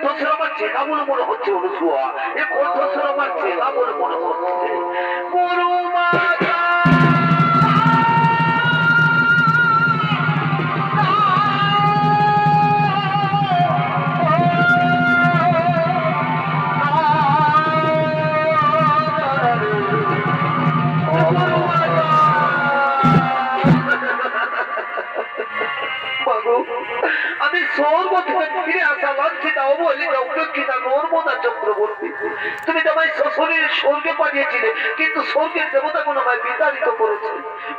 কণ্ঠস্বর আমার চেনা বলে মনে হচ্ছে অনুসুয়া, এ কণ্ঠস্বর আমার চেনা বলে মনে হচ্ছে। গুরু মাতা আমি স্বর্গ থেকে ফিরে আসা লাঞ্ছিতা অবহেলিতা উপেক্ষিতা নর্মদা চক্রবর্তী, তুমি তোমায় শ্বশুরের স্বর্গে পাঠিয়েছিলে, কিন্তু স্বর্গের দেবতা কোন আমায় বিতাড়িত করেছে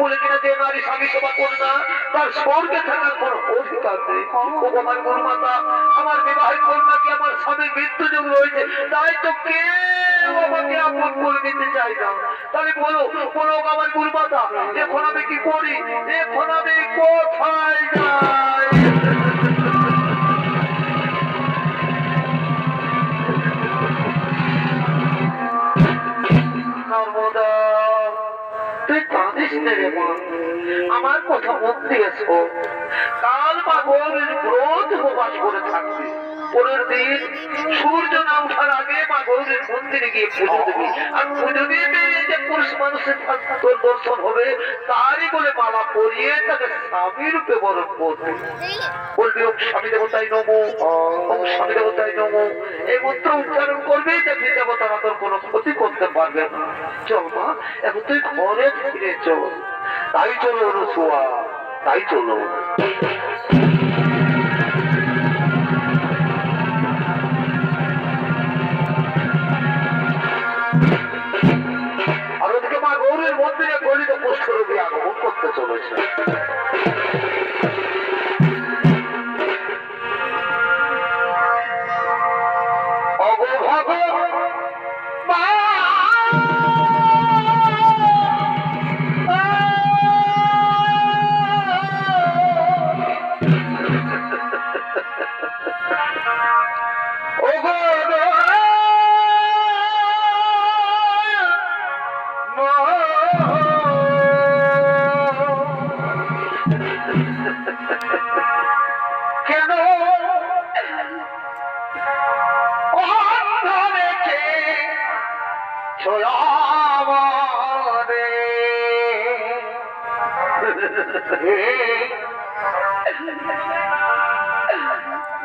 বলে কিনা যে নারী স্বামী সেবা করে না তার স্বর্গে থাকার কোন অধিকার নেই। ও আমার গুরুমাতা, আমার বিবাহিত কন্যাকে আমার স্বামীর মৃত্যুযোগ রয়েছে, তাই তো কেউ আমাকে আপন করে নিতে চাই না। তাহলে বলো বলো আমার গুরুমাতা, এখন আমি কি করি, এখন আমি কোথায় যাই? নর্মদা, তুই কাঁদিস না রে মা, আমার কথা মন দিয়েছ। কাল বা গৌরীর ব্রত উপবাস করে থাকবি, পরের দিন সূর্য না ওঠার আগে মা গৌরীর মন্দিরে গিয়ে পুজো দিবি, আর পুজো দিয়ে বেরিয়ে যে পুরুষ মানুষের তোর দর্শন হবে তারই বলে মালা পরিয়ে তাকে স্বামী রূপে বরণ করবি। বলবি ওম স্বামী দেবতাই নমো, ওম স্বামী দেবতাই নমো, এই মন্ত্র উচ্চারণ করবি, দেখবি দেবতারা তোর কোনো ক্ষতি করতে পারবে না। চল মা, এখন তুই ঘরে ফিরে চল। তাই চলো অনুসুয়া, তাই চলো। আর ওদিকে মা গৌরীর মন্দিরে গলিত পুষ্করবী আগমন করতে চলেছে।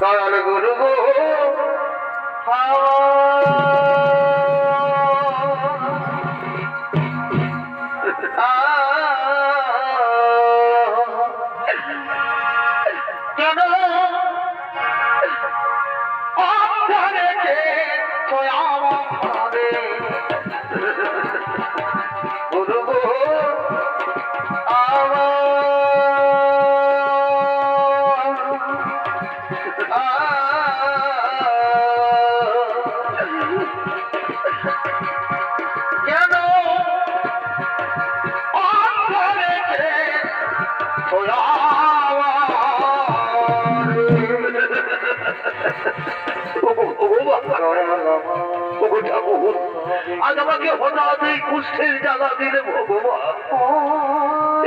দয়াল গুরু গো কেন গুরু গো আজ আমাকে হঠাৎ এই কুষ্ঠের জ্বালা দিলে ভগবান,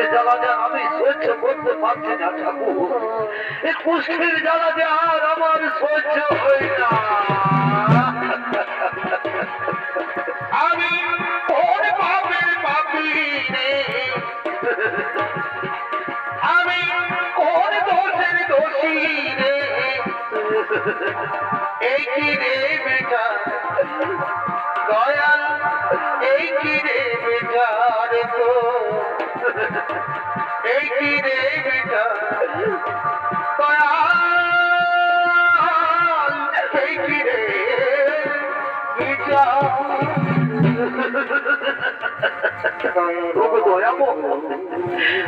এ জ্বালা যে আমি সহ্য করতে পারছি না ঠাকুর, এই কুষ্ঠের জ্বালা যে আর আমার সহ্য হয় না। আমি কোন পাপের পাপী রে, আমি কোন দোষের দোষী রে, এই কি রে বেটা দয়াল, এই কি রে বেটা রে তো, এই কি রে বেটা দয়াল, এই কি রে বেটা।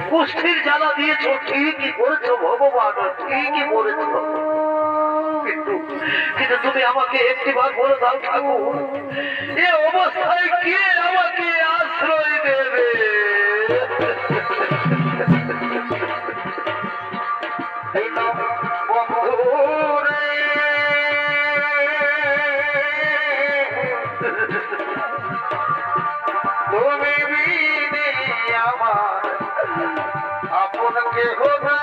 কুষ্ঠির জ্বালা দিয়েছ, ঠিকই করেছো ভগবান, ঠিকই করেছো, কিন্তু তুমি আমাকে একটিবার বলে দাও ঠাকুর, এ অবস্থায় কে আমাকে আশ্রয় দেবে? বন্ধুরে তুমি বিনে আমার আপন কেহ না,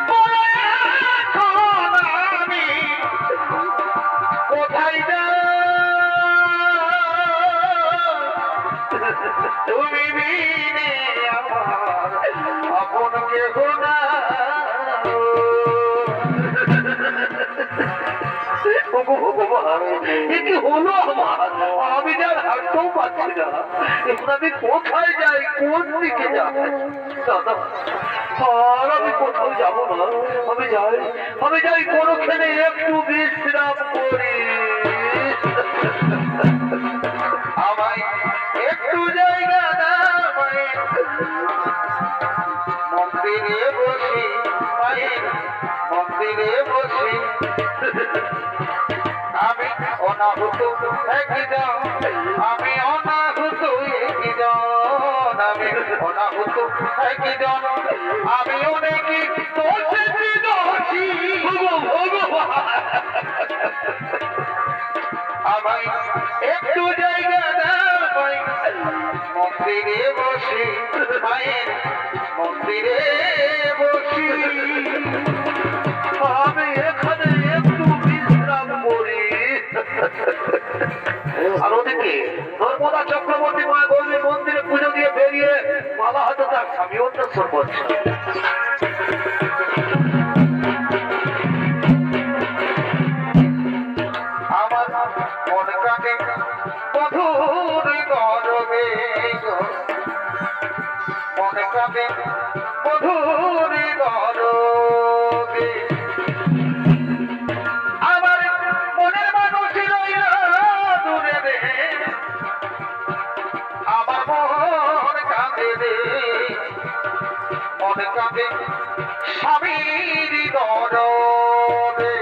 বলো এখন আমি কোথায় যাই? তুমি বিনে আমার আপন কেহ না। ওগো ভগবান, এ কি হলো আমার? আমি যার হাঁটতেও পারছি না। এখন আমি কোথায় যাই, কোন দিকে যাই? দাদা, আর আমি কোথাও যাবো না। আমি যাই কোনখানে একটু বিশ্রাম করি। আমায় একটু জায়গা দাও, মন্দিরে বসি, মায়ের মন্দিরে বসি। আমি অনাহুত একজন, আমি অনাহুত একজন, আমি অনাহুত একজন, আমি অনেকে দোষী দোষী। আমায় একটু জায়গা দাও, মন্দিরে বসি, মায়ের মন্দিরে বসি। আমি এখানে একটু বিশ্রাম করি। আর ওদিকে নর্মদা চক্রবর্তী মা গৌরী মন্দিরে পুজো দিয়ে বেরিয়ে মালা হাতে তার স্বামী অন্বেষণ করছে। আমার মন কাঁদে মধুর গরবে, মনে কাঁদে মধুর গরবে। আমার মনের মানুষ রইল দূরে রে, আমার মন কাঁদে রে, মনে কাঁদে স্বামীর গরবে।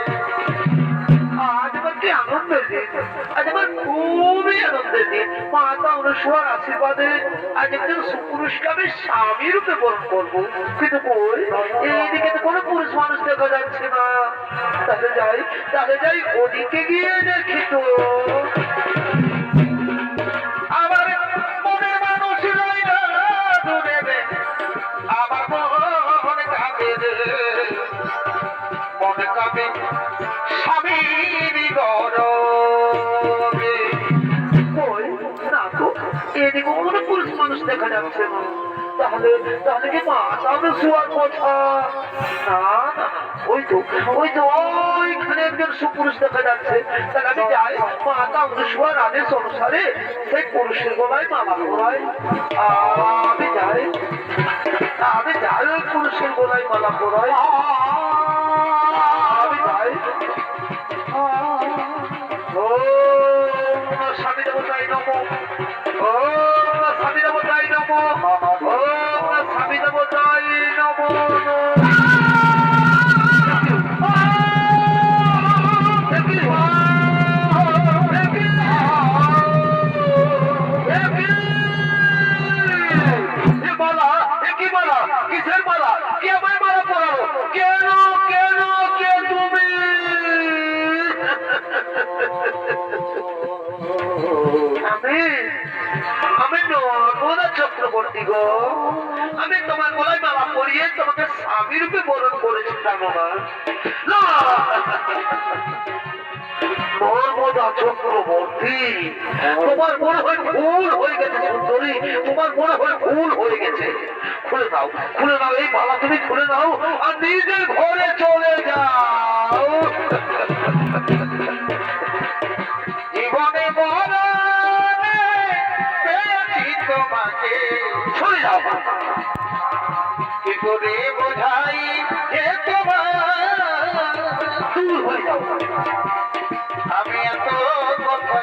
আজ আমার কি আনন্দের দিন, আজ আমার খুবই আনন্দের দিন। মাতা অনুসর আশীর্বাদে আজ একজন সুপুরুষকে আমি স্বামী রূপে বরণ করবো। কিন্তু কই, এইদিকে তো কোনো পুরুষ মানুষ দেখা যাচ্ছে না। তাহলে যাই ওদিকে গিয়ে দেখি তো। আমার মনের মানুষ রইল দূরে রে, আমার মন কাঁদে রে, মন কাঁদে স্বামীর গরবে। কই না তো, এদিকে কোনো পুরুষ মানুষ দেখা যাচ্ছে না। তাহলে কি মাতা শোয়ার কথা? না না, ওই তো ওইখানে একজন সুপুরুষ দেখা যাচ্ছে। তাহলে আমি যাই, মাতা শোয়ার আদেশ অনুসারে সেই পুরুষের গলায় মালা পরাই। আমি যাই ওই পুরুষের গলায় মালা পরাই। আমি যাই। স্বামী দেবতাই নম, স্বামী দেবতাই নম, স্বামী দেবতাই নম। কিসের মালা? কে আমার মালা পরালো? কেন কেন কে তুমি? আমি নর্মদা চক্রবর্তী গো। আমি তোমার গলায় মালা পরিয়ে তোমাকে স্বামী রূপে বরণ করেছিলাম। না, নর্মদা চক্রবর্তী, তোমার মনে হয় ভুল হয়ে গেছে সুন্দরী, তোমার মনে হয় ভুল হয়ে গেছে। খুলে দাও এই মালা, তুমি খুলে দাও আর নিজের ঘরে চলে যাও। জীবনে মরণে পেয়েছি তোমাকে, চলে যাও। কি করে বোঝাই যে তোমার দূর হয়ে যাও। আমি এত কথা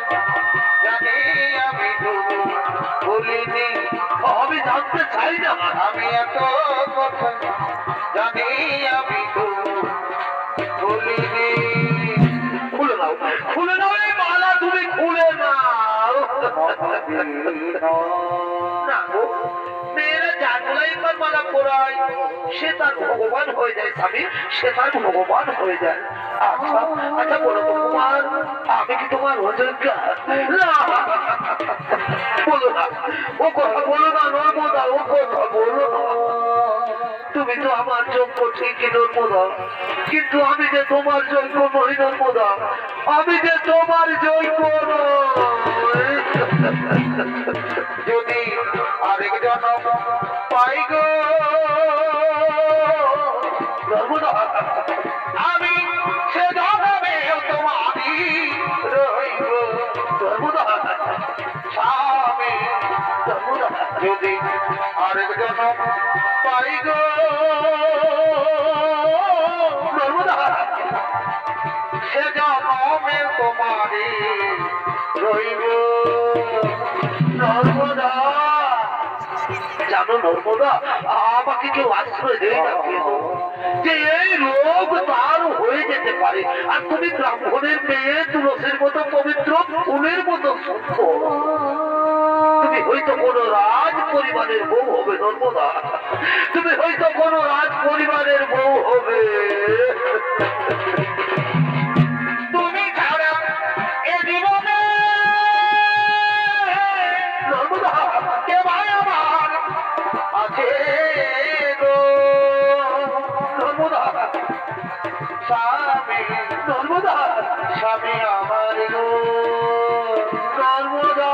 জানি, আমি বলিনি। আমি জানতে চাই না। আমি এত কথা জানি, আমি বলিনি। খুলে দাও এই মালা, তুমি খুলে দাও। না গো, মেয়েরা জানলাই একবার মালা পরায়, সে তার ভগবান হয়ে যায় স্বামী, সে তার ভগবান হয়ে যায়। আচ্ছা বলো তো কুমার, আমি কি তোমার অযোগ্যা? না, বলো না, ও কথা বলো না নর্মদা, ও কথা বলো না। তুমি তো আমার যোগ্য ঠিকই নর্মদা, কিন্তু আমি যে তোমার যোগ্য নই নর্মদা, আমি যে তোমার যোগ্য নই। যদি আরেক জনম পাই গো নর্মদা, আমি সে জনমে তোমারই রইব নর্মদা, স্বামী নর্মদা। যদি আরেক জনম পাই গো নর্মদা, সে জনমে তোমারই রইব নর্মদা। জানো নর্মদা, আমাকে কেউ আশ্রয় দেয় না কেন, যে এই রোগ তার হয়ে যেতে পারে, আর তুমি ব্রাহ্মণের মেয়ে, তুলসীর মতো পবিত্র, ফুলের মতো সুন্দর, তুমি হয়তো কোন রাজ পরিবারের বউ হবে নর্মদা, তুমি হয়তো কোন রাজ পরিবারের বউ হবে। তুমি ছাড়া এ জীবনে নর্মদা কে ভাই আমার আছে গো নর্মদা, স্বামী নর্মদা, স্বামী আমার গো নর্মদা।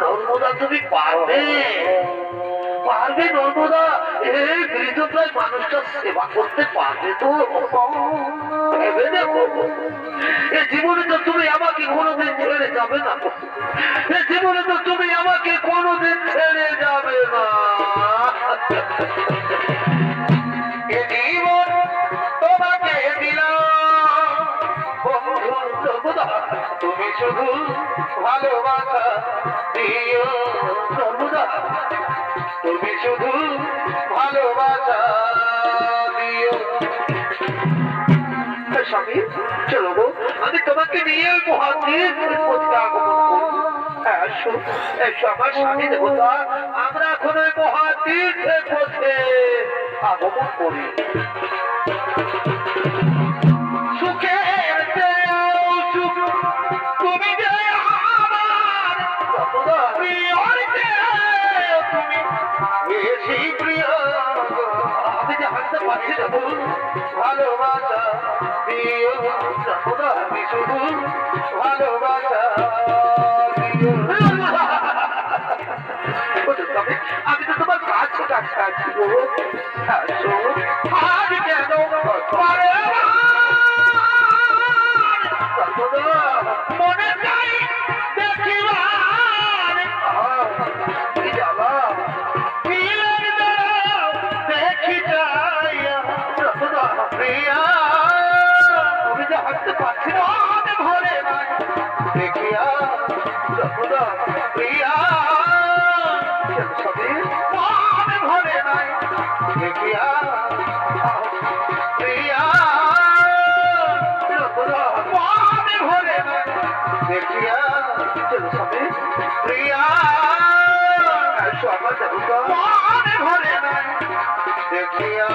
নর্মদা তুমি পারবে, পারবে নর্মদা, এই বৃদ্ধপ্রায় মানুষটা সেবা করতে পারবে তো? ভেবে দেখো, এ জীবনে তো তুমি আমাকে কোনোদিন ছেড়ে যাবে না, এ জীবনে তো তুমি আমাকে কোনোদিন ছেড়ে যাবে না। এ জীবন তোমাকে দিলাম বন্ধু নর্মদা, তুমি শুধু ভালোবাসা দিও নর্মদা, তুমি শুধু ভালোবাসা দিও। স্বামী চলো গো, আমি তোমাকে নিয়ে মহাতীর্থের পথে আগমন করবো। এসো এসো আমার স্বামী দেবতা, আমরা এখন ওই মহাতীর্থের পথে আগমন করি। সুখের চেয়েও সুখ তুমি যে আমার প্রিয়র চেয়েও তুমি বেশি প্রিয়। আমি যে হাঁটতে পারছি না, ভালোবাসা দিও সর্বদা, আমি শুধু ভালোবাসা দিও। আমি তো তোমার কাছে কাছে আছি গো। আসো আজ কেন পারে মনে চাই দেখিবার যাবা দেখি যাই প্রিয়া, আমি যে হাঁটতে পারছি না ঘরে নাই দেখিয়া সর্বদা প্রিয়া, ঘরে নাই দেখিয়া প্রিয়া, ঘরে নাই দেখিয়া প্রিয়া, আমার ঘরে নাই দেখিয়া